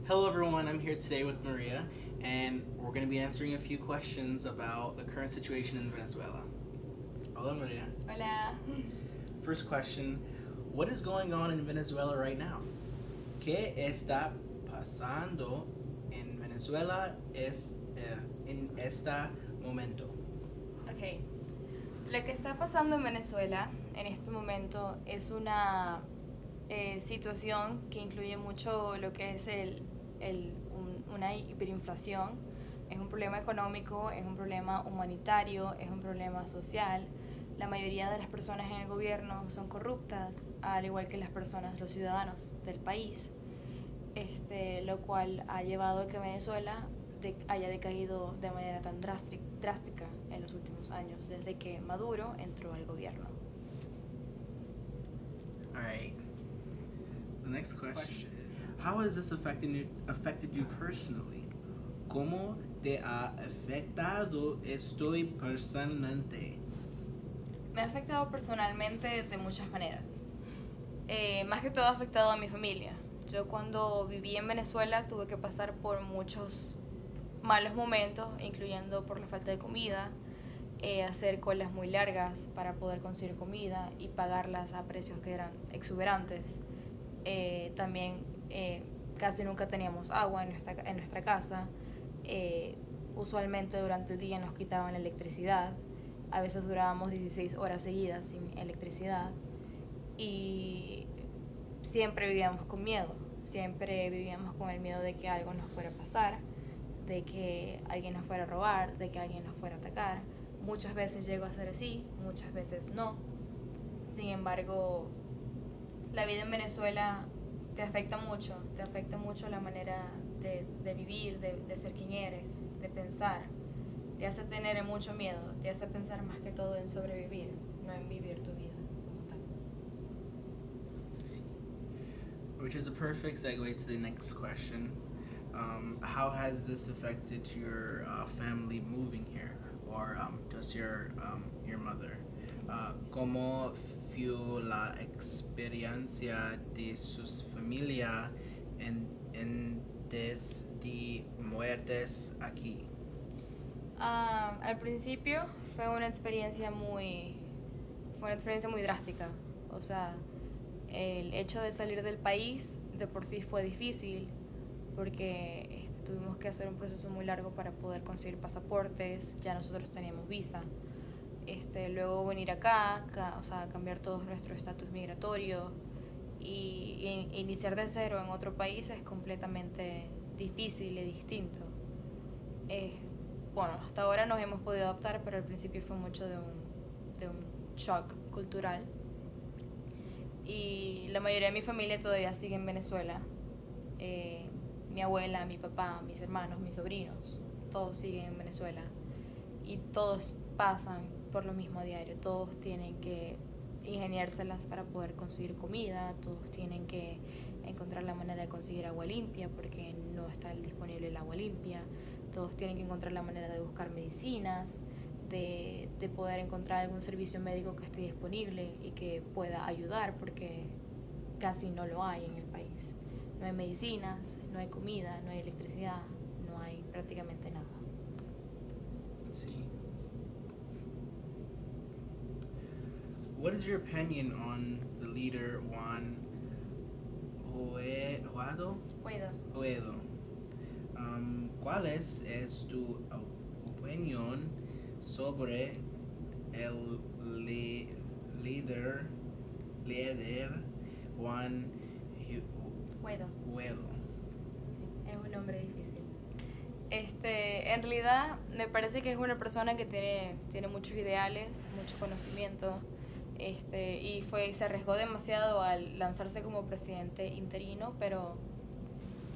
Hello, everyone. I'm here today with Maria, and we're going to be answering a few questions about the current situation in Venezuela. Hola, Maria. Hola. First question: what is going on in Venezuela right now? ¿Qué está pasando en Venezuela en este momento? Ok. Lo que está pasando en Venezuela en este momento es una situación que incluye mucho lo que es una hiperinflación. Es un problema económico, es un problema humanitario, es un problema social. La mayoría de las personas en el gobierno son corruptas, al igual que las personas, los ciudadanos del país, lo cual ha llevado a que Venezuela haya decaído de manera tan drástica en los últimos años, desde que Maduro entró al gobierno. All right. The next question: how has this affected you personally? ¿Cómo te ha afectado esto personalmente? Me ha afectado personalmente de muchas maneras. Más que todo ha afectado a mi familia. Yo cuando viví en Venezuela tuve que pasar por muchos malos momentos, incluyendo por la falta de comida, hacer colas muy largas para poder conseguir comida y pagarlas a precios que eran exuberantes. También casi nunca teníamos agua en nuestra casa. Usualmente durante el día nos quitaban la electricidad. A veces durábamos 16 horas seguidas sin electricidad. Y siempre vivíamos con miedo. Siempre vivíamos con el miedo de que algo nos fuera a pasar, de que alguien nos fuera a robar, de que alguien nos fuera a atacar. Muchas veces llegó a ser así, muchas veces no. Sin embargo, la vida en Venezuela te afecta mucho la manera de vivir, de ser quien eres, de pensar. Te hace tener mucho miedo, te hace pensar más que todo en sobrevivir, no en vivir tu vida como tal. Which is a perfect segue to the next question. How has this affected your family moving here, or just your mother? ¿Cómo fue la experiencia de sus familia en desde muertes aquí? Al principio fue una experiencia muy drástica. O sea, el hecho de salir del país de por sí fue difícil porque tuvimos que hacer un proceso muy largo para poder conseguir pasaportes. Ya nosotros teníamos visa. Luego venir acá, o sea, cambiar todo nuestro estatus migratorio y iniciar de cero en otro país es completamente difícil y distinto. Eh, bueno, hasta ahora nos hemos podido adaptar, pero al principio fue mucho de un shock cultural. Y la mayoría de mi familia todavía sigue en Venezuela. Mi abuela, mi papá, mis hermanos, mis sobrinos, todos siguen en Venezuela. Y todos pasan por lo mismo a diario. Todos tienen que ingeniárselas para poder conseguir comida. Todos tienen que encontrar la manera de conseguir agua limpia porque no está disponible el agua limpia. Todos tienen que encontrar la manera de buscar medicinas, de poder encontrar algún servicio médico que esté disponible y que pueda ayudar porque casi no lo hay en el país. No hay medicinas, no hay comida, no hay electricidad, no hay prácticamente nada. Sí. What is your opinion on the leader Juan Guaido? Guaido. ¿Cuál es tu opinión sobre el líder Juan Guaido? Sí, es un nombre difícil. En realidad me parece que es una persona que tiene muchos ideales, mucho conocimiento, y se arriesgó demasiado al lanzarse como presidente interino, pero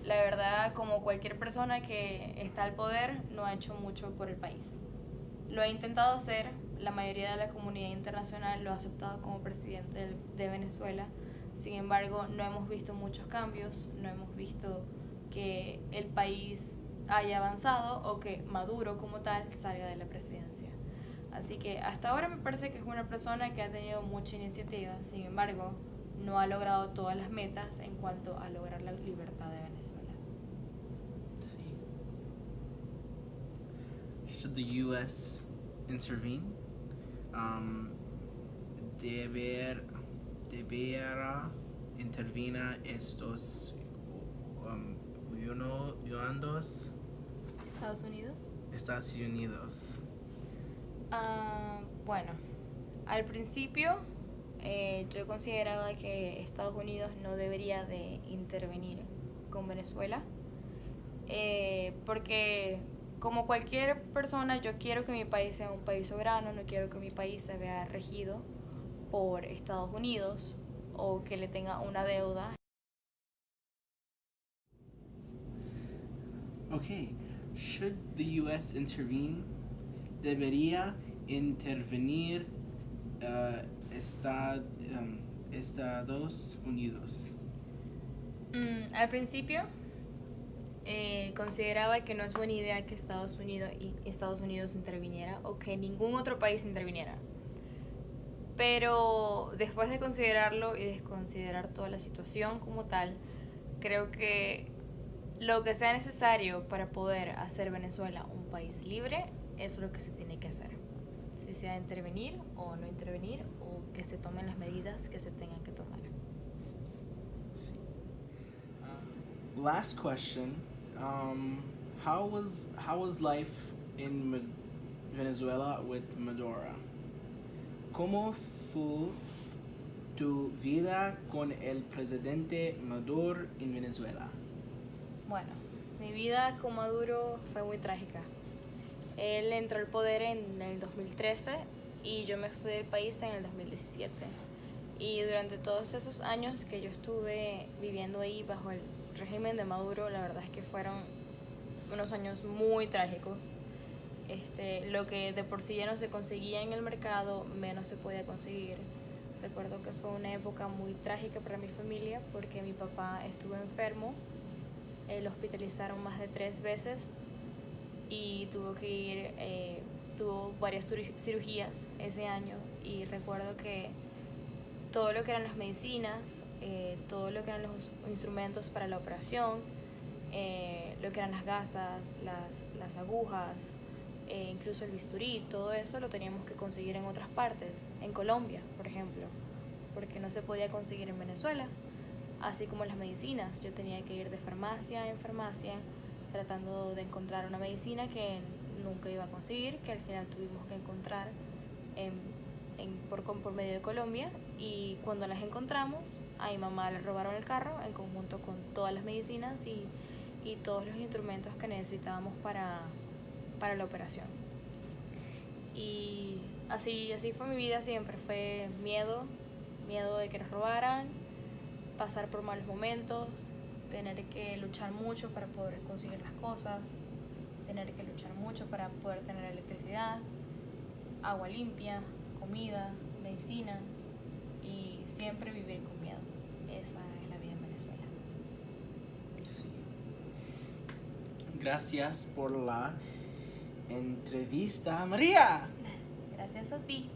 la verdad, como cualquier persona que está al poder, no ha hecho mucho por el país. Lo ha intentado hacer, la mayoría de la comunidad internacional lo ha aceptado como presidente de Venezuela. Sin embargo, no hemos visto muchos cambios, no hemos visto que el país haya avanzado o que Maduro como tal salga de la presidencia. Así que hasta ahora me parece que es una persona que ha tenido mucha iniciativa, sin embargo, no ha logrado todas las metas en cuanto a lograr la libertad de Venezuela. should the U.S. intervene? Deberá intervenir estos uniondos Estados Unidos. Estados Unidos. Bueno, al principio yo consideraba que Estados Unidos no debería de intervenir con Venezuela, porque como cualquier persona yo quiero que mi país sea un país soberano, no quiero que mi país se vea regido por Estados Unidos o que le tenga una deuda. Okay, should the U.S. intervene? Debería intervenir Estados Unidos. Al principio consideraba que no es buena idea que Estados Unidos interviniera o que ningún otro país interviniera. Pero después de considerarlo y de considerar toda la situación como tal, creo que lo que sea necesario para poder hacer Venezuela un país libre es lo que se tiene que hacer. Si sea intervenir o no intervenir o que se tomen las medidas que se tengan que tomar. Last question. How was life in Venezuela with Maduro? ¿Cómo fue tu vida con el presidente Maduro en Venezuela? Bueno, mi vida con Maduro fue muy trágica. Él entró al poder en el 2013 y yo me fui del país en el 2017. Y durante todos esos años que yo estuve viviendo ahí bajo el régimen de Maduro, la verdad es que fueron unos años muy trágicos. Lo que de por sí ya no se conseguía en el mercado, menos se podía conseguir. Recuerdo que fue una época muy trágica para mi familia porque mi papá estuvo enfermo, lo hospitalizaron más de 3 veces y tuvo varias cirugías ese año, y recuerdo que todo lo que eran las medicinas, todo lo que eran los instrumentos para la operación, lo que eran las gasas, las agujas, incluso el bisturí, todo eso lo teníamos que conseguir en otras partes, en Colombia, por ejemplo, porque no se podía conseguir en Venezuela, así como las medicinas. Yo tenía que ir de farmacia en farmacia tratando de encontrar una medicina que nunca iba a conseguir, que al final tuvimos que encontrar por medio de Colombia, y cuando las encontramos a mi mamá le robaron el carro en conjunto con todas las medicinas y todos los instrumentos que necesitábamos para la operación. Y así fue mi vida siempre, fue miedo de que nos robaran, pasar por malos momentos, tener que luchar mucho para poder conseguir las cosas, tener que luchar mucho para poder tener electricidad, agua limpia, comida, medicinas, y siempre vivir con miedo. Esa es la vida en Venezuela. Sí. Gracias por la entrevista, María. Gracias a ti.